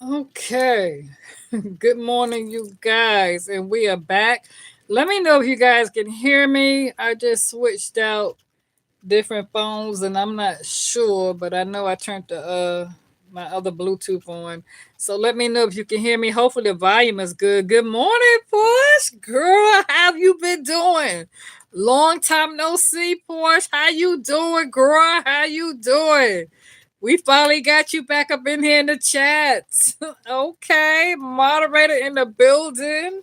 Okay. Good morning, you guys, and we are back. Let me know if you guys can hear me. I just switched out different phones, and I'm not sure, but I know I turned the my other Bluetooth on. So let me know if you can hear me. Hopefully the volume is good. Good morning, Porsche. Girl, how have you been doing? Long time no see, Porsche. How you doing, girl? How you doing? We finally got you back up in here in the chat. Okay, moderator in the building.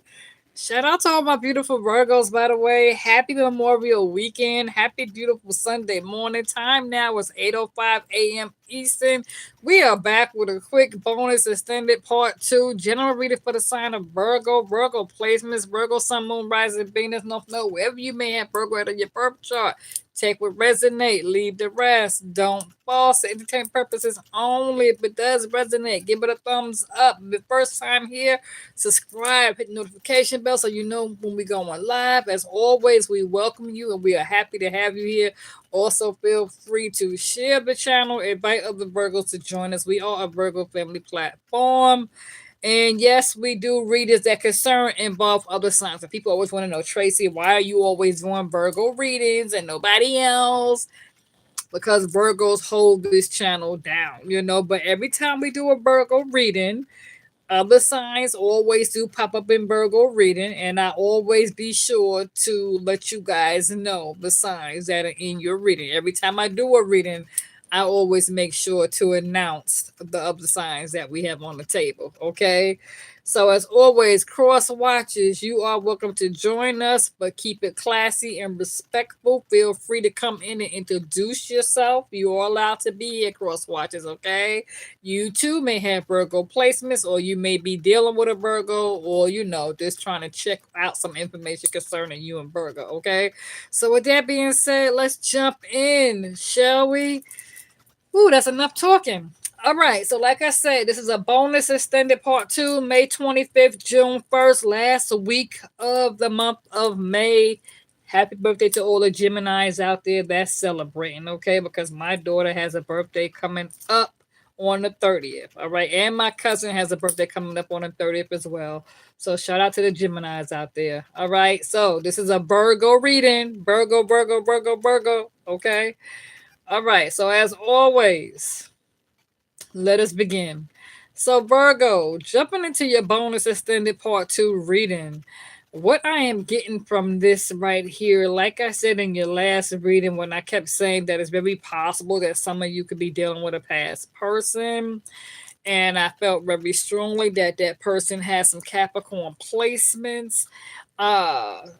Shout out to all my beautiful Virgos, by the way. Happy Memorial Weekend. Happy beautiful Sunday morning. Time now is 8:05 a.m. Eastern. We are back with a quick bonus extended part two. General reading for the sign of Virgo. Virgo placements. Virgo, Sun, Moon, Rising, Venus, North Node. Wherever you may have Virgo out of your birth chart. Take what resonate, leave the rest. Don't false entertainment purposes only. If it does resonate, give it a thumbs up. If the first time here, subscribe, hit the notification bell so you know when we go on live. As always, we welcome you and we are happy to have you here. Also, feel free to share the channel, invite other Virgos to join us. We are a Virgo family platform. And yes, we do readers that concern involve other signs. And people always want to know, Tracy, why are you always doing Virgo readings and nobody else? Because Virgos hold this channel down. But every time we do a Virgo reading, other signs always do pop up in Virgo reading, and I always be sure to let you guys know the signs that are in your reading. Every time I do a reading, I always make sure to announce the other signs that we have on the table. Okay. So as always, cross watches, you are welcome to join us, but keep it classy and respectful. Feel free to come in and introduce yourself. You are allowed to be here, cross watches, okay? You too may have Virgo placements, or you may be dealing with a Virgo, or just trying to check out some information concerning you and Virgo, okay? So, with that being said, let's jump in, shall we? Ooh, that's enough talking. All right, so like I said, this is a bonus extended part two, May 25th, June 1st, last week of the month of May. Happy birthday to all the Geminis out there that's celebrating, okay? Because my daughter has a birthday coming up on the 30th, all right? And my cousin has a birthday coming up on the 30th as well. So shout out to the Geminis out there, all right? So this is a Virgo reading. Virgo, Virgo, Virgo, Virgo, okay? All right, so as always, let us begin. So, Virgo, jumping into your bonus extended part two reading, what I am getting from this right here, like I said in your last reading, when I kept saying that it's very possible that some of you could be dealing with a past person, and I felt very strongly that that person has some Capricorn placements.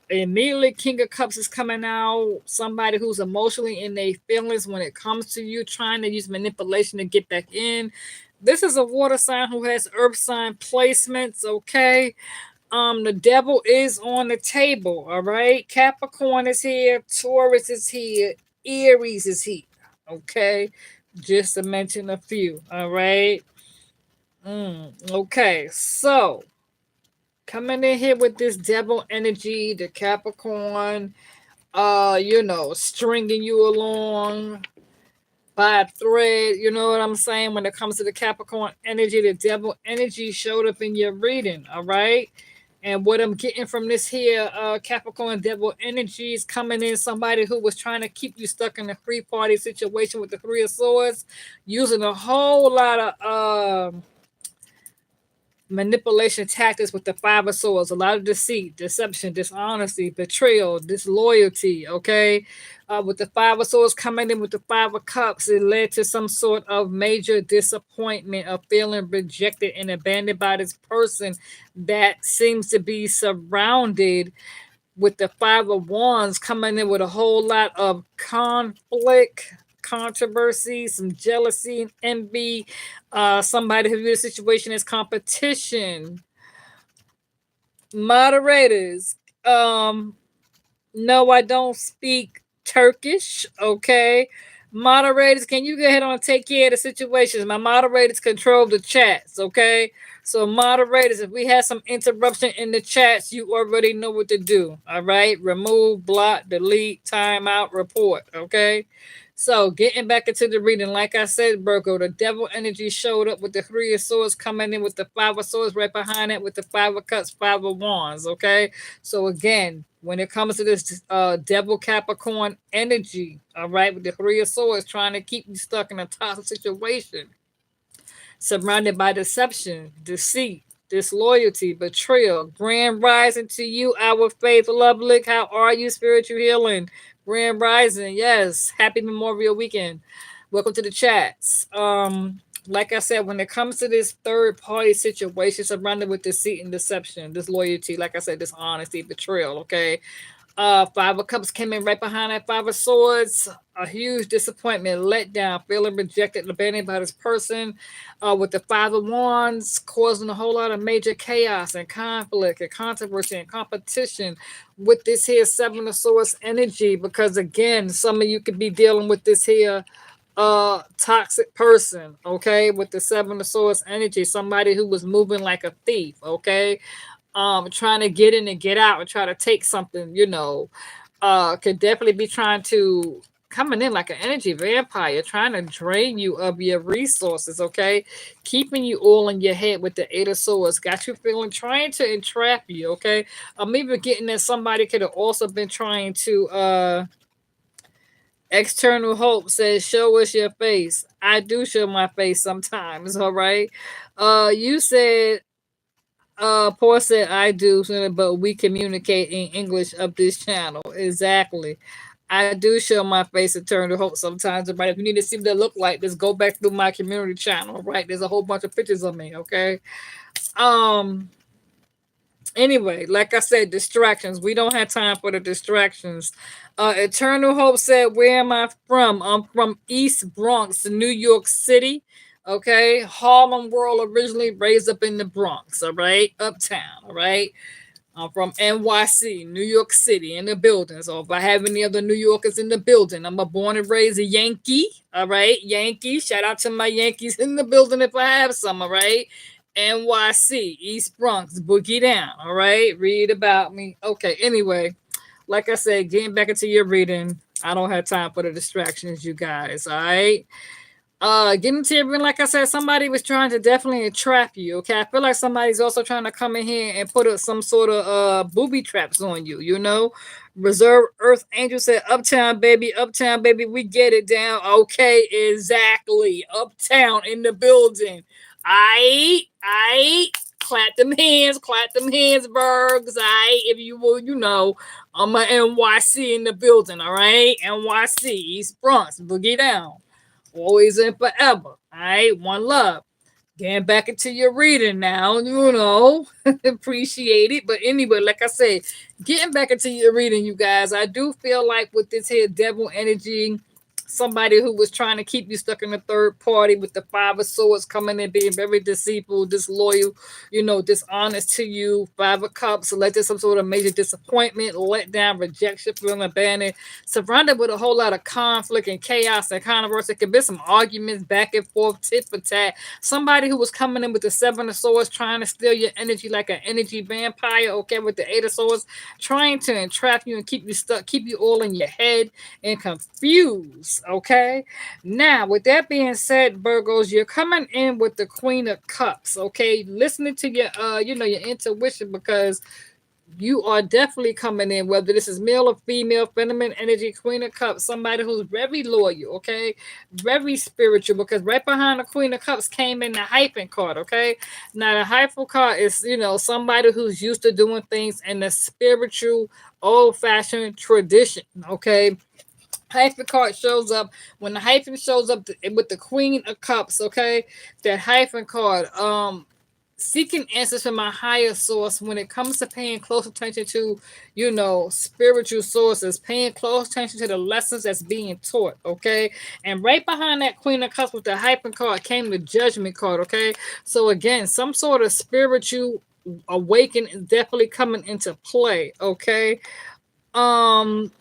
Immediately King of Cups is coming out. Somebody who's emotionally in their feelings when it comes to you, trying to use manipulation to get back in. This is a water sign who has earth sign placements, okay? The devil is on the table, all right? Capricorn is here, Taurus is here, Aries is here, okay? Just to mention a few, all right? Okay, so coming in here with this devil energy, the Capricorn, stringing you along by a thread. You know what I'm saying? When it comes to the Capricorn energy, the devil energy showed up in your reading, all right? And what I'm getting from this here Capricorn devil energy is coming in somebody who was trying to keep you stuck in a three-party situation with the Three of Swords, using a whole lot of manipulation tactics with the Five of Swords, a lot of deceit, deception, dishonesty, betrayal, disloyalty, okay? With the Five of Swords coming in with the Five of Cups, it led to some sort of major disappointment of feeling rejected and abandoned by this person that seems to be surrounded with the Five of Wands coming in with a whole lot of conflict, controversy, some jealousy and envy. Somebody who views the situation as competition. Moderators. No, I don't speak Turkish. Okay. Moderators, can you go ahead and take care of the situations? My moderators control the chats, okay? So, moderators, if we have some interruption in the chats, you already know what to do, all right? Remove, block, delete, timeout, report, okay? So getting back into the reading, like I said, Virgo, the devil energy showed up with the three of swords coming in with the five of swords right behind it with the five of cups, five of wands. Okay. So again, when it comes to this devil Capricorn energy, all right, with the three of swords trying to keep you stuck in a toxic situation, surrounded by deception, deceit, disloyalty, betrayal. Grand rising to you, our faith, lovely. How are you, spiritual healing? Grand rising, yes. Happy Memorial Weekend. Welcome to the chats. Like I said, when it comes to this third party situation surrounded with deceit and deception, disloyalty, like I said, dishonesty, betrayal, okay? Five of Cups came in right behind that Five of Swords. A huge disappointment, letdown, feeling rejected, abandoned by this person. With the Five of Wands, causing a whole lot of major chaos and conflict and controversy and competition with this here Seven of Swords energy. Because again, some of you could be dealing with this here toxic person, okay, with the Seven of Swords energy, somebody who was moving like a thief, okay, trying to get in and get out and try to take something, could definitely be trying to coming in like an energy vampire, trying to drain you of your resources, okay? Keeping you all in your head with the Eight of Swords, got you feeling trying to entrap you, okay? Maybe getting that somebody could have also been trying to external hope says show us your face. I do show my face sometimes, all right? You said Paul said I do, but we communicate in English of this channel. Exactly. I do show my face and turn to hope sometimes, right? If you need to see what they look like, just go back through my community channel, right? There's a whole bunch of pictures of me, okay? Um, anyway, like I said, distractions. We don't have time for the distractions. Eternal Hope said, where am I from? I'm from East Bronx, New York City. Okay, Harlem World, originally raised up in the Bronx, all right, uptown, all right. I'm from NYC, New York City, in the building. So if I have any other New Yorkers in the building, I'm a born and raised a Yankee, all right, Yankee. Shout out to my Yankees in the building if I have some, all right. NYC, East Bronx, boogie down, all right. Read about me. Okay, anyway, like I said, getting back into your reading, I don't have time for the distractions, you guys, all right. Getting to your, like I said, somebody was trying to definitely entrap you. Okay, I feel like somebody's also trying to come in here and put up some sort of booby traps on you. You know, Reserve Earth Angel said, uptown baby, we get it down." Okay, exactly, uptown in the building. I clap them hands, Bergs. If you will, I'm a NYC in the building. All right, NYC East Bronx, boogie down. Always and forever. All right, one love. Getting back into your reading now, appreciate it. But anyway, like I said, getting back into your reading, you guys, I do feel like with this here devil energy, somebody who was trying to keep you stuck in the third party with the Five of Swords coming in, being very deceitful, disloyal, dishonest to you. Five of Cups, led to some sort of major disappointment, letdown, rejection, feeling abandoned, surrounded with a whole lot of conflict and chaos and controversy. It could be some arguments back and forth, tit for tat. Somebody who was coming in with the Seven of Swords, trying to steal your energy like an energy vampire, okay, with the Eight of Swords, trying to entrap you and keep you stuck, keep you all in your head and confused. Okay. Now, with that being said, Virgos, you're coming in with the Queen of Cups. Okay, listening to your your intuition, because you are definitely coming in, whether this is male or female, feminine energy, Queen of Cups, somebody who's very loyal, okay, very spiritual, because right behind the Queen of Cups came in the hyphen card, okay. Now the hyphen card is, somebody who's used to doing things in the spiritual, old-fashioned tradition, okay. Hyphen card shows up when the hyphen shows up with the Queen of Cups, okay. That hyphen card, seeking answers from my higher source when it comes to paying close attention to, spiritual sources, paying close attention to the lessons that's being taught, okay. And right behind that Queen of Cups with the hyphen card came the Judgment card, okay. So again, some sort of spiritual awakening is definitely coming into play, okay. um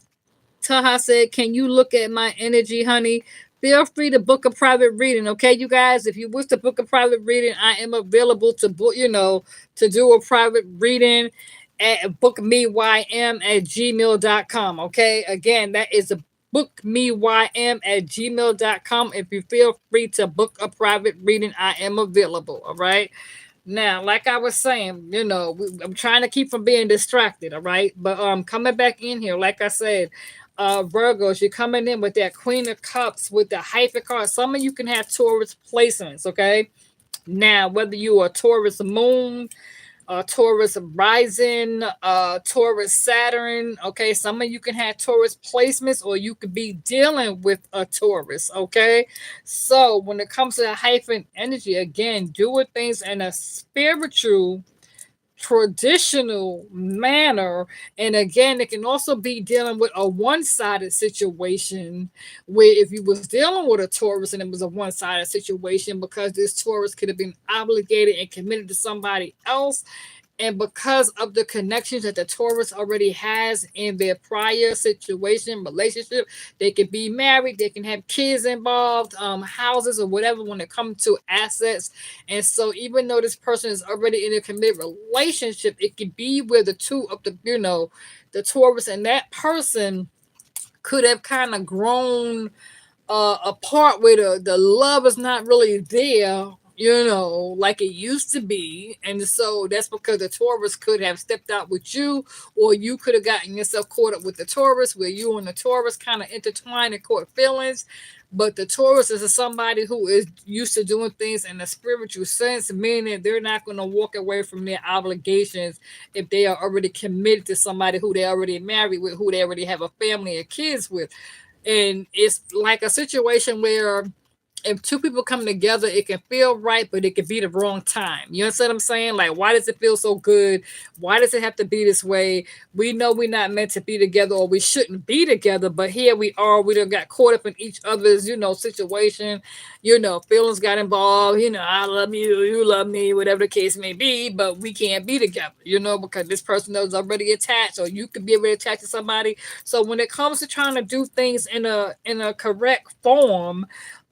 Taha said, "Can you look at my energy, honey? Feel free to book a private reading, okay, you guys? If you wish to book a private reading, I am available to book, to do a private reading at bookmeym at gmail.com, okay? Again, that is bookmeym@gmail.com. If you feel free to book a private reading, I am available. All right. Now, like I was saying, I'm trying to keep from being distracted, all right? But coming back in here, like I said, Virgos, you're coming in with that Queen of Cups with the hyphen card. Some of you can have Taurus placements, okay? Now, whether you are Taurus moon, Taurus rising, Taurus Saturn. Okay, some of you can have Taurus placements, or you could be dealing with a Taurus. Okay, so when it comes to the hyphen energy, again, doing things in a spiritual, traditional manner. And again, it can also be dealing with a one-sided situation, where if you was dealing with a Taurus and it was a one-sided situation, because this Taurus could have been obligated and committed to somebody else, and because of the connections that the Taurus already has in their prior situation, relationship, they can be married, they can have kids involved, houses or whatever when it comes to assets. And so even though this person is already in a committed relationship, it could be where the two of the Taurus and that person could have kind of grown a part where the love is not really there, like it used to be. And so that's because the Taurus could have stepped out with you, or you could have gotten yourself caught up with the Taurus, where you and the Taurus kind of intertwined and caught feelings. But the Taurus is somebody who is used to doing things in a spiritual sense, meaning they're not going to walk away from their obligations if they are already committed to somebody who they already married with, who they already have a family and kids with. And it's like a situation where if two people come together, it can feel right, but it can be the wrong time. You understand what I'm saying? Like, why does it feel so good? Why does it have to be this way? We know we're not meant to be together, or we shouldn't be together, but here we are. We done got caught up in each other's, situation. Feelings got involved. I love you, you love me, whatever the case may be, but we can't be together, because this person is already attached, or you could be already attached to somebody. So when it comes to trying to do things in a correct form,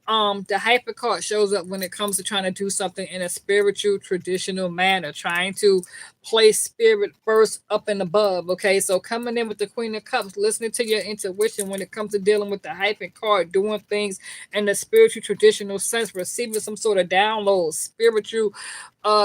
the hyper card shows up when it comes to trying to do something in a spiritual traditional manner, trying to place spirit first up and above. Okay, so coming in with the Queen of Cups, listening to your intuition when it comes to dealing with the hyper card, doing things in the spiritual traditional sense, receiving some sort of download, spiritual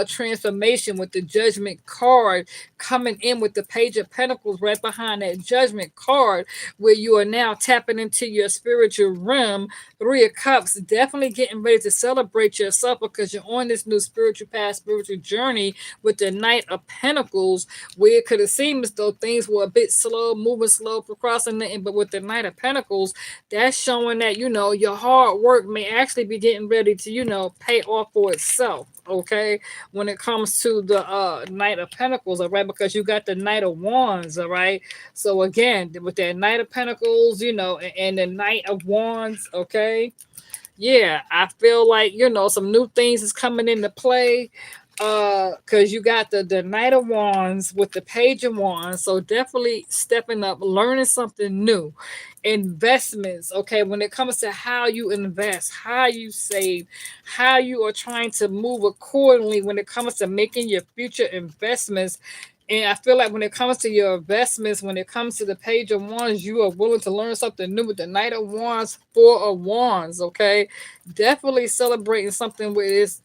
transformation with the Judgment card, coming in with the Page of Pentacles right behind that Judgment card, where you are now tapping into your spiritual realm. Three of Cups, definitely getting ready to celebrate yourself, because you're on this new spiritual path, spiritual journey with the Knight of Pentacles, where it could have seemed as though things were a bit slow, moving slow, procrastinating. But with the Knight of Pentacles, that's showing that, your hard work may actually be getting ready to, pay off for itself. Okay, when it comes to the Knight of Pentacles, all right, because you got the Knight of Wands, all right. So again, with that Knight of Pentacles, and the Knight of Wands, okay, yeah, I feel like some new things is coming into play. Because you got the Knight of Wands with the Page of Wands, so definitely stepping up, learning something new. Investments, okay, when it comes to how you invest, how you save, how you are trying to move accordingly when it comes to making your future investments. And I feel like when it comes to your investments, when it comes to the Page of Wands, you are willing to learn something new with the Knight of Wands, Four of Wands, okay? Definitely celebrating something where it's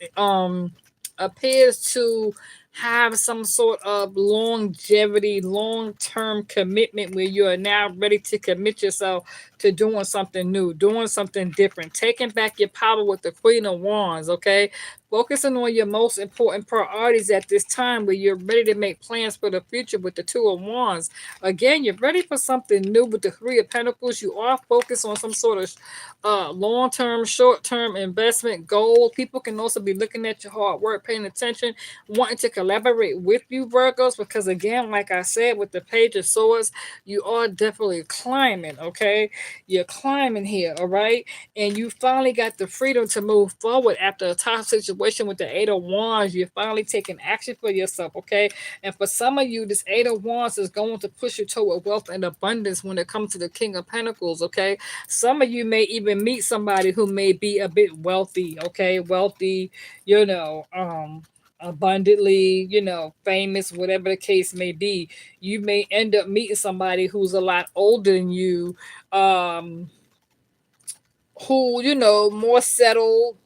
appears to have some sort of longevity, long-term commitment, where you are now ready to commit yourself to doing something new, doing something different, taking back your power with the Queen of Wands, okay? Focusing on your most important priorities at this time, where you're ready to make plans for the future with the Two of Wands. Again, you're ready for something new with the Three of Pentacles. You are focused on some sort of long-term, short-term investment goal. People can also be looking at your hard work, paying attention, wanting to collaborate with you, Virgos, because again, like I said, with the Page of Swords, you are definitely climbing, okay? You're climbing here, all right? And you finally got the freedom to move forward after a tough situation with the Eight of Wands. You're finally taking action for yourself, okay? And for some of you, this Eight of Wands is going to push you toward wealth and abundance when it comes to the King of Pentacles, okay? Some of you may even meet somebody who may be a bit wealthy, okay? Wealthy, you know, um, abundantly, famous, whatever the case may be. You may end up meeting somebody who's a lot older than you, um, who, more settled,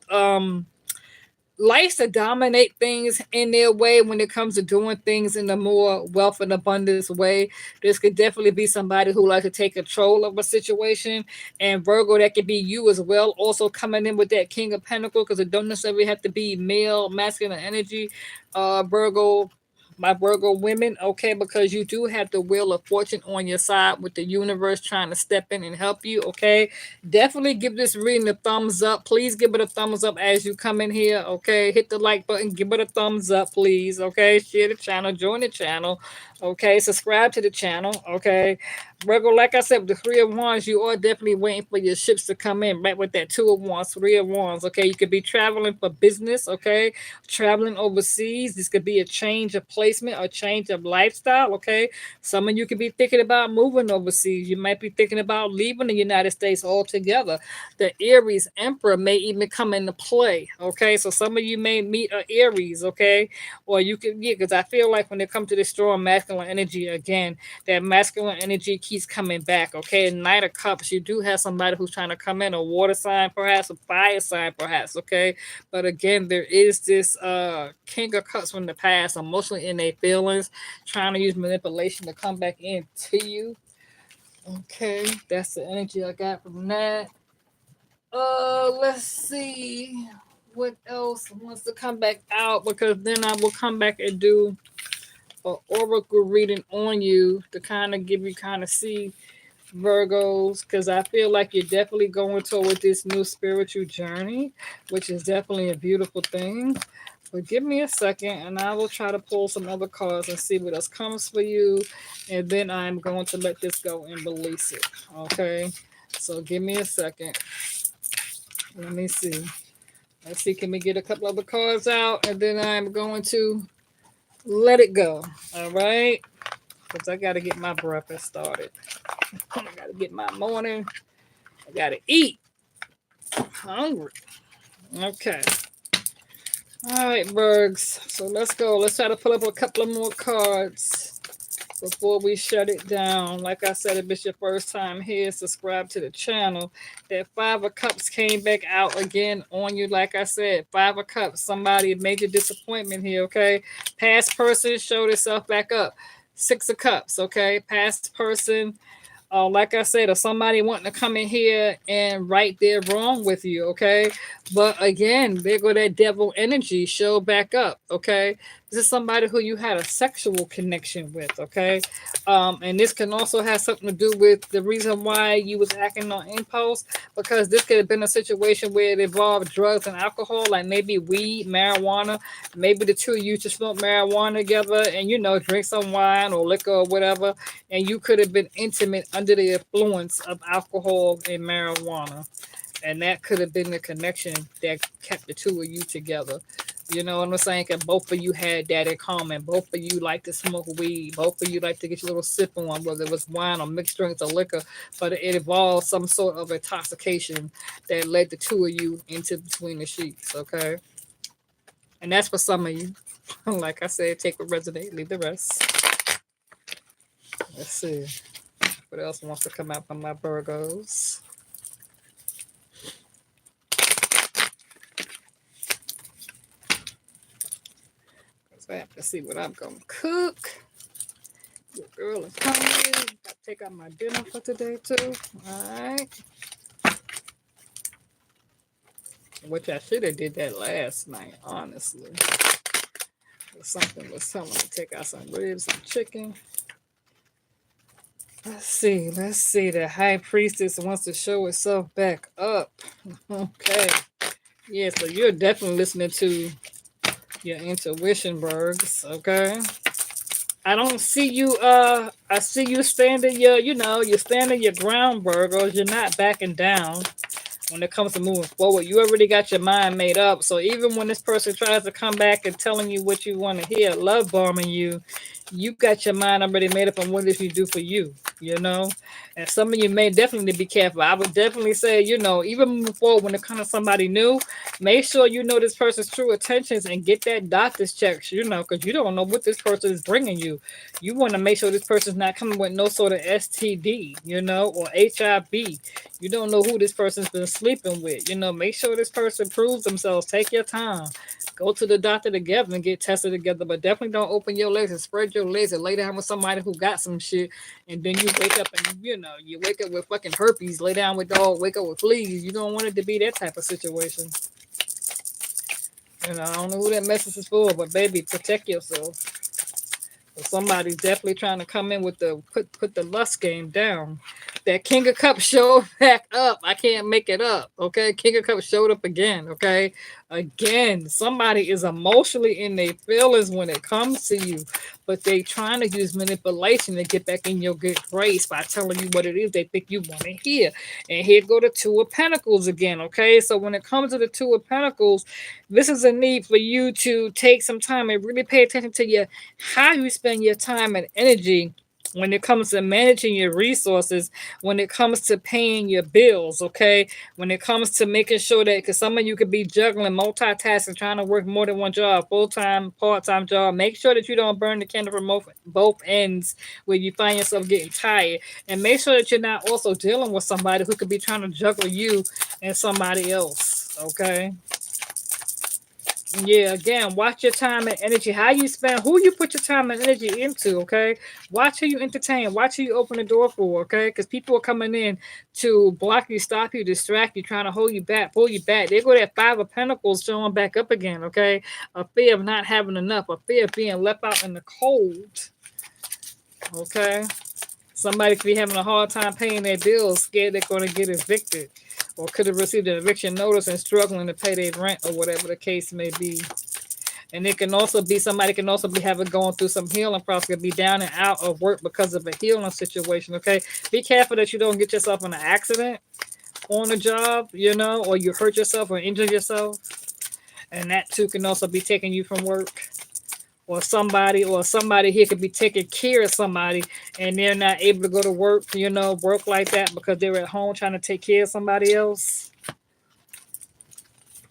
likes to dominate things in their way when it comes to doing things in a more wealth and abundance way. This could definitely be somebody who likes to take control of a situation. And Virgo, that could be you as well. Also coming in with that King of Pentacles, because it don't necessarily have to be male, masculine energy. Virgo, my Virgo women, okay, because you do have the wheel of fortune on your side with the universe trying to step in and help you, okay? Definitely give this reading a thumbs up. Please give it a thumbs up as you come in here, okay? Hit the like button, give it a thumbs up, please, okay? Share the channel, join the channel, okay? Subscribe to the channel, okay? Virgo, like I said, with the Three of Wands, you are definitely waiting for your ships to come in, right with that Two of Wands, Three of Wands, okay? You could be traveling for business, okay? Traveling overseas. This could be a change of placement or change of lifestyle, okay? Some of you could be thinking about moving overseas. You might be thinking about leaving the United States altogether. The Aries Emperor may even come into play, okay? So some of you may meet an Aries, okay? Or you could, yeah, because I feel like when it comes to this strong masculine energy, again, that masculine energy keeps coming back, okay? Knight of Cups, you do have somebody who's trying to come in, a water sign perhaps, a fire sign perhaps, okay? But again, there is this King of Cups from the past, emotionally in their feelings, trying to use manipulation to come back into you. Okay, that's the energy I got from that. Let's see what else wants to come back out, because then I will come back and do an oracle reading on you to kind of give you kind of see Virgos, because I feel like you're definitely going toward this new spiritual journey, which is definitely a beautiful thing. But give me a second and I will try to pull some other cards and see what else comes for you. And then I'm going to let this go and release it. Okay. So give me a second. Let me see. Let's see. Can we get a couple other cards out? And then I'm going to let it go. All right. Because I got to get my breakfast started. I got to get my morning. I got to eat. I'm hungry. Okay. All right, Bergs. So let's go. Let's try to pull up a couple of more cards before we shut it down. Like I said, if it's your first time here, subscribe to the channel. That Five of Cups came back out again on you. Like I said, Five of Cups, somebody major disappointment here, okay? Past person showed itself back up. Six of Cups, okay? Past person, like I said, or somebody wanting to come in here and right their wrong with you, okay? But again, there go that devil energy show back up, okay? This is somebody who you had a sexual connection with, okay? And this can also have something to do with the reason why you was acting on impulse, because this could have been a situation where it involved drugs and alcohol, like maybe weed, marijuana. Maybe the two of you just smoke marijuana together and, drink some wine or liquor or whatever, and you could have been intimate under the influence of alcohol and marijuana. And that could have been the connection that kept the two of you together. You know what I'm saying? Because both of you had that in common. Both of you like to smoke weed. Both of you like to get your little sip on, whether it was wine or mixed drinks or liquor. But it involved some sort of intoxication that led the two of you into between the sheets, okay? And that's for some of you. Like I said, take what resonates, leave the rest. Let's see. What else wants to come out from my Virgos? I have to see what I'm going to cook. Your girl is hungry. Got to take out my dinner for today, too. All right. Which I should have did that last night, honestly. But something was telling me to take out some ribs, some chicken. Let's see. The High Priestess wants to show itself back up. Okay. Yeah, so you're definitely listening to your intuition, Bergs, okay? I don't see you, I see you standing you're standing your ground, Virgos. You're not backing down when it comes to moving forward. You already got your mind made up. So even when this person tries to come back and telling you what you want to hear, love bombing you, you got your mind already made up on what it is you do for you. you know. And some of you may definitely be careful. I would definitely say, even moving forward when it comes to somebody new, make sure you know this person's true intentions and get that doctor's checks, because you don't know what this person is bringing you. You want to make sure this person's not coming with no sort of STD, or HIV. You don't know who this person's been sleeping with. Make sure this person proves themselves. Take your time. Go to the doctor together and get tested together, but definitely don't open your legs and spread your legs and lay down with somebody who got some shit, and then you wake up and you wake up with fucking herpes, lay down with dog, wake up with fleas. You don't want it to be that type of situation. I don't know who that message is for, but baby, protect yourself. Somebody's definitely trying to come in with the put the lust game down. That King of Cups showed back up. I can't make it up. Okay, King of Cups showed up again. Okay, again, somebody is emotionally in their feelings when it comes to you, but they trying to use manipulation to get back in your good grace by telling you what it is they think you want to hear. And here go the Two of Pentacles again. Okay, so when it comes to the Two of Pentacles, this is a need for you to take some time and really pay attention to how you spend your time and energy when it comes to managing your resources, when it comes to paying your bills, okay? When it comes to making sure that, because some of you could be juggling, multitasking, trying to work more than one job, full time, part time job. Make sure that you don't burn the candle from both ends where you find yourself getting tired. And make sure that you're not also dealing with somebody who could be trying to juggle you and somebody else, okay? Yeah, again, watch your time and energy. How you spend, who you put your time and energy into, okay? Watch who you entertain. Watch who you open the door for, okay? Because people are coming in to block you, stop you, distract you, trying to hold you back, pull you back. They go that Five of Pentacles showing back up again, okay? A fear of not having enough, a fear of being left out in the cold, okay? Somebody could be having a hard time paying their bills, scared they're going to get evicted, or could have received an eviction notice and struggling to pay their rent, or whatever the case may be. And it can also be somebody can also be having going through some healing process, could be down and out of work because of a healing situation. Okay, be careful that you don't get yourself in an accident on the job, or you hurt yourself or injure yourself, and that too can also be taking you from work. Or somebody here could be taking care of somebody and they're not able to go to work, work like that because they're at home trying to take care of somebody else.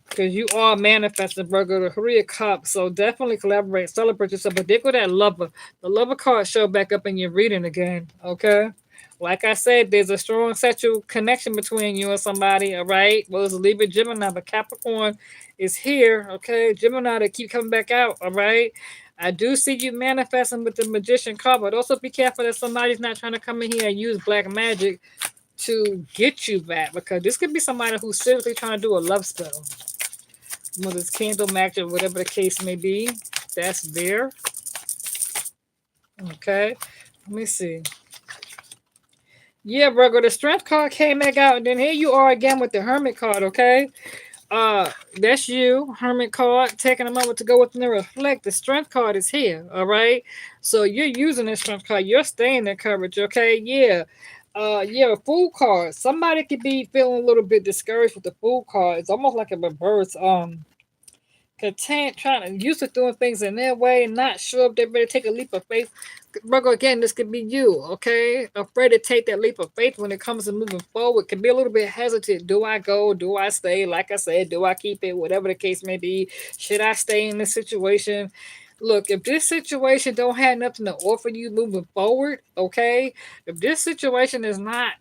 Because you are manifesting, Virgo, the Three of Cups. So definitely collaborate, celebrate yourself. But there go that lover. The lover card show back up in your reading again. Okay. Like I said, there's a strong sexual connection between you and somebody. All right. Well, it's a Libra, Gemini, but Capricorn is here. Okay. Gemini, they keep coming back out. All right. I do see you manifesting with the Magician card, but also be careful that somebody's not trying to come in here and use black magic to get you back, because this could be somebody who's seriously trying to do a love spell. Whether it's candle match or whatever the case may be, that's there. Okay, let me see. Yeah, Virgo, the Strength card came back out, and then here you are again with the Hermit card. Okay, that's you, Hermit card, taking a moment to go within and reflect. The Strength card is here. All right, so you're using the Strength card. You're staying in courage. Okay, yeah. Yeah, Fool card. Somebody could be feeling a little bit discouraged with the Fool card. It's almost like a reverse. Content, trying to used to doing things in their way, not sure if they're ready to take a leap of faith. Virgo, again, this could be you, okay? Afraid to take that leap of faith when it comes to moving forward. Could be a little bit hesitant. Do I go? Do I stay? Like I said, do I keep it? Whatever the case may be. Should I stay in this situation? Look, if this situation don't have nothing to offer you moving forward, okay? If this situation is not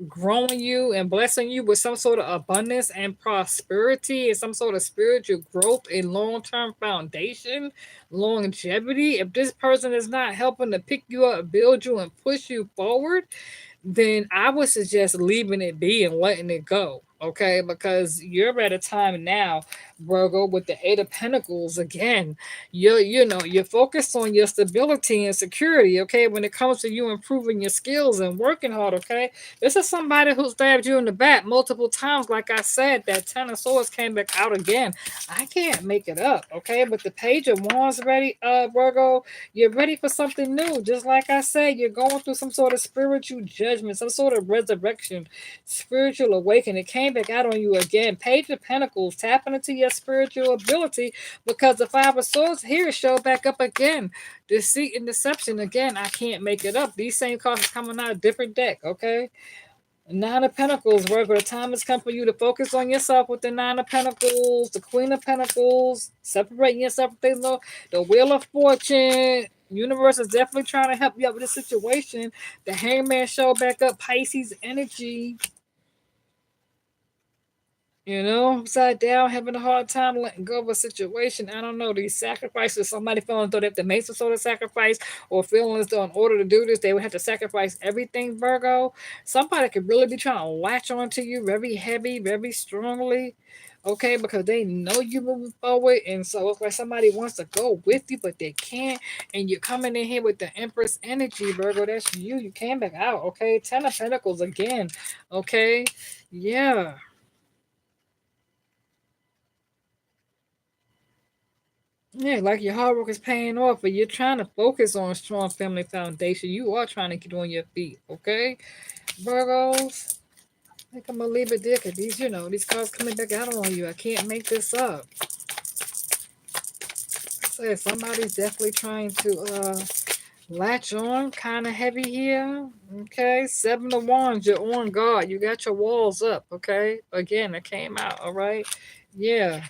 growing you and blessing you with some sort of abundance and prosperity and some sort of spiritual growth and long-term foundation, longevity, if this person is not helping to pick you up, build you, and push you forward, then I would suggest leaving it be and letting it go. Okay, because you're at a time now, Virgo, with the Eight of Pentacles again. You're focused on your stability and security. Okay, when it comes to you improving your skills and working hard. Okay, this is somebody who stabbed you in the back multiple times. Like I said, that Ten of Swords came back out again. I can't make it up. Okay, but the Page of Wands ready, Virgo. You're ready for something new. Just like I said, you're going through some sort of spiritual judgment, some sort of resurrection, spiritual awakening. It came came back out on you again. Page of Pentacles, tapping into your spiritual ability because the Five of Swords here show back up again. Deceit and deception again. I can't make it up. These same cards are coming out a different deck. Okay. Nine of Pentacles, Virgo. The time has come for you to focus on yourself with the Nine of Pentacles, the Queen of Pentacles, separating yourself with the Wheel of Fortune. Universe is definitely trying to help you out with this situation. The Hangman show back up, Pisces energy. You know, upside down, having a hard time letting go of a situation. I don't know. These sacrifices, somebody feeling as though they have to make some sort of sacrifice, or feeling as though in order to do this, they would have to sacrifice everything, Virgo. Somebody could really be trying to latch onto you very heavy, very strongly. Okay, because they know you moving forward, and so it's like somebody wants to go with you, but they can't. And you're coming in here with the Empress energy, Virgo. That's you. You came back out. Okay, Ten of Pentacles again. Okay, yeah. Yeah, like your hard work is paying off, but you're trying to focus on a strong family foundation. You are trying to get on your feet, okay? Virgos, I think I'm gonna leave it there because these cards coming back out on you. I can't make this up. So somebody's definitely trying to latch on kind of heavy here. Okay, Seven of Wands, you're on guard. You got your walls up, okay? Again, it came out, all right? Yeah.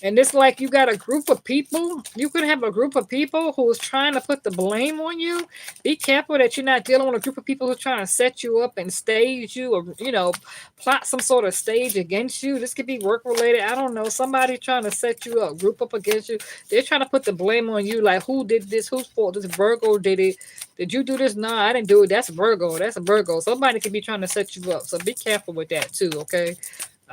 And it's like you got a group of people. You could have a group of people who's trying to put the blame on you. Be careful that you're not dealing with a group of people who's trying to set you up and stage you, or plot some sort of stage against you. This could be work related. I don't know. Somebody trying to set you up, group up against you. They're trying to put the blame on you. Like, who did this? Whose fault? This Virgo did it. Did you do this? No, I didn't do it. That's Virgo. That's a Virgo. Somebody could be trying to set you up. So be careful with that too. Okay.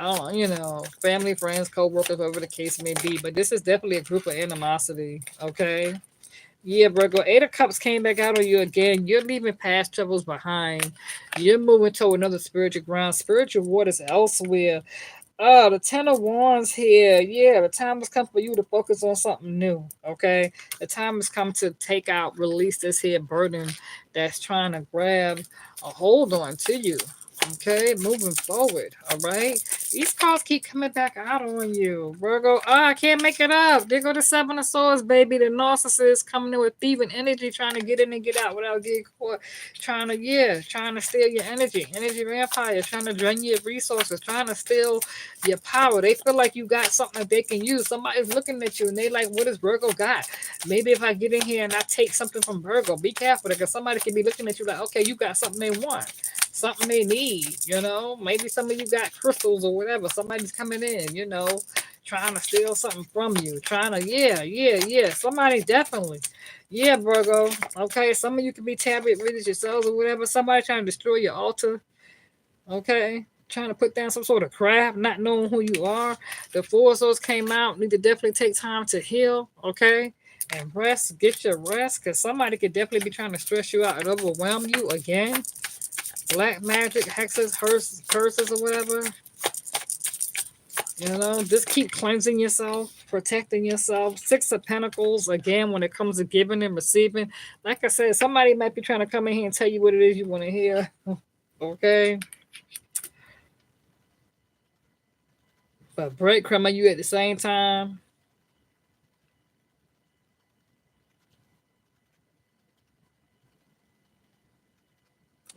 Oh, family, friends, co-workers, whatever the case may be. But this is definitely a group of animosity. Okay. Yeah, Virgo. Eight of Cups came back out on you again. You're leaving past troubles behind. You're moving to another spiritual ground, spiritual waters elsewhere. Oh, the Ten of Wands here. Yeah, the time has come for you to focus on something new. Okay. The time has come to take out, release this here burden that's trying to grab a hold on to you. Okay, moving forward. All right. These cards keep coming back out on you. Virgo. I can't make it up. There go the Seven of Swords, baby. The narcissist coming in with thieving energy, trying to get in and get out without getting caught. Trying to steal your energy. Energy vampire, trying to drain your resources, trying to steal your power. They feel like you got something that they can use. Somebody's looking at you and they like, what does Virgo got? Maybe if I get in here and I take something from Virgo, be careful because somebody can be looking at you like, okay, you got something they want, something they need. Maybe some of you got crystals or whatever. Somebody's coming in, trying to steal something from you. Trying to, yeah. Somebody definitely. Yeah, Virgo. Okay, some of you could be tablet readers yourselves or whatever. Somebody trying to destroy your altar. Okay. Trying to put down some sort of crap, not knowing who you are. The Four of Swords came out. Need to definitely take time to heal. Okay. And rest. Get your rest. Because somebody could definitely be trying to stress you out and overwhelm you again. Black magic, hexes, curses, or whatever. Just keep cleansing yourself, protecting yourself. Six of Pentacles, again, when it comes to giving and receiving. Like I said, somebody might be trying to come in here and tell you what it is you want to hear. Okay? But breadcrumbing you at the same time.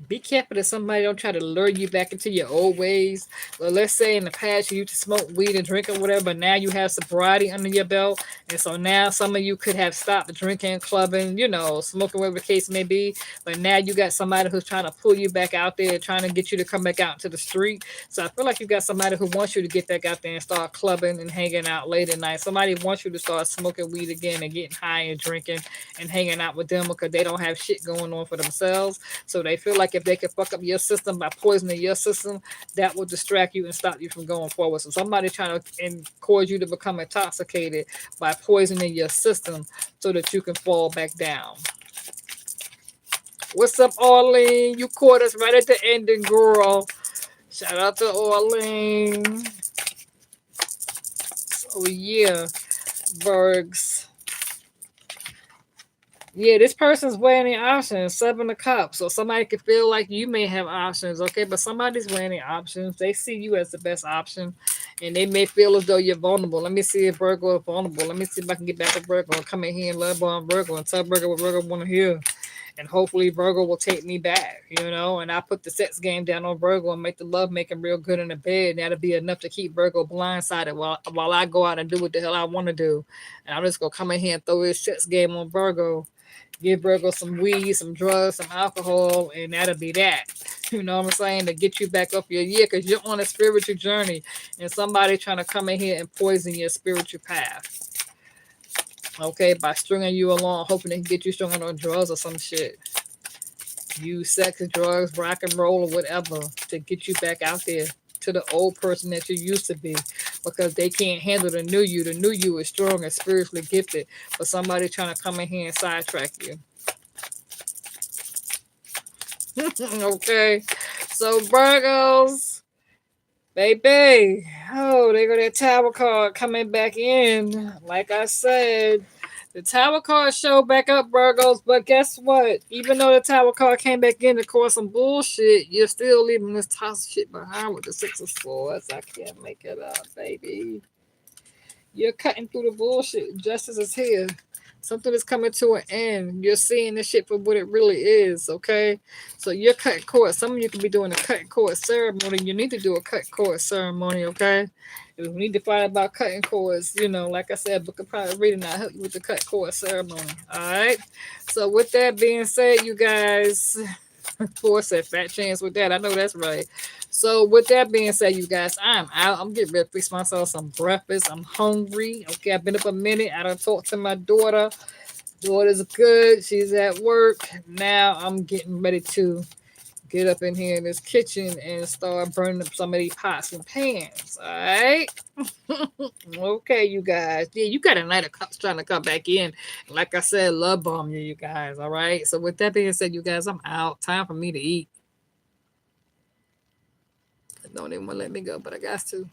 Be careful that somebody don't try to lure you back into your old ways. Well, let's say in the past you used to smoke weed and drink or whatever, but now you have sobriety under your belt. And so now some of you could have stopped drinking, clubbing, smoking, whatever the case may be. But now you got somebody who's trying to pull you back out there, trying to get you to come back out into the street. So I feel like you got somebody who wants you to get back out there and start clubbing and hanging out late at night. Somebody wants you to start smoking weed again and getting high and drinking and hanging out with them because they don't have shit going on for themselves. So they feel like if they can fuck up your system by poisoning your system, that will distract you and stop you from going forward. So somebody trying to cause you to become intoxicated by poisoning your system so that you can fall back down. What's up, Arlene? You caught us right at the ending, girl. Shout out to Arlene. So yeah, Virgs. Yeah, this person's weighing the options, 7 of Cups. So somebody could feel like you may have options, okay? But somebody's weighing the options. They see you as the best option, and they may feel as though you're vulnerable. Let me see if Virgo is vulnerable. Let me see if I can get back to Virgo and come in here and love on Virgo and tell Virgo what Virgo want to hear. And hopefully Virgo will take me back, and I put the sex game down on Virgo and make the love making real good in the bed. And that'll be enough to keep Virgo blindsided while I go out and do what the hell I want to do. And I'm just gonna come in here and throw this sex game on Virgo, give Virgo some weed, some drugs, some alcohol, and that'll be that. You know what I'm saying? To get you back up your year because you're on a spiritual journey and somebody trying to come in here and poison your spiritual path. Okay, by stringing you along, hoping they can get you strung on drugs or some shit. Use sex and drugs, rock and roll, or whatever to get you back out there to the old person that you used to be because they can't handle the new you. The new you is strong and spiritually gifted, but somebody trying to come in here and sidetrack you. Okay, so Virgos, baby. Oh, they got that tower card coming back in. Like I said, the tower card showed back up, Virgos. But guess what? Even though the tower card came back in to cause some bullshit, you're still leaving this toxic shit behind with the 6 of Swords. I can't make it up, baby. You're cutting through the bullshit. Justice is here. Something is coming to an end. You're seeing this shit for what it really is, okay? So you're cutting cord. Some of you could be doing a cutting cord ceremony. You need to do a cut cord ceremony, okay? If we need to find about cutting cords, like I said, book of private reading, I'll help you with the cut cord ceremony. All right. So with that being said, you guys, Four said fat chance with that. I know that's right. So with that being said, you guys, I'm out. I'm getting ready to fix myself some breakfast. I'm hungry. Okay, I've been up a minute. I don't talk to my daughter. Daughter's good. She's at work. Now I'm getting ready to get up in here in this kitchen and start burning up some of these pots and pans. All right. Okay, you guys. Yeah, you got a Knight of Cups trying to come back in. Like I said, love bomb you, you guys. All right. So with that being said, you guys, I'm out. Time for me to eat. Don't even want to let me go, but I got to.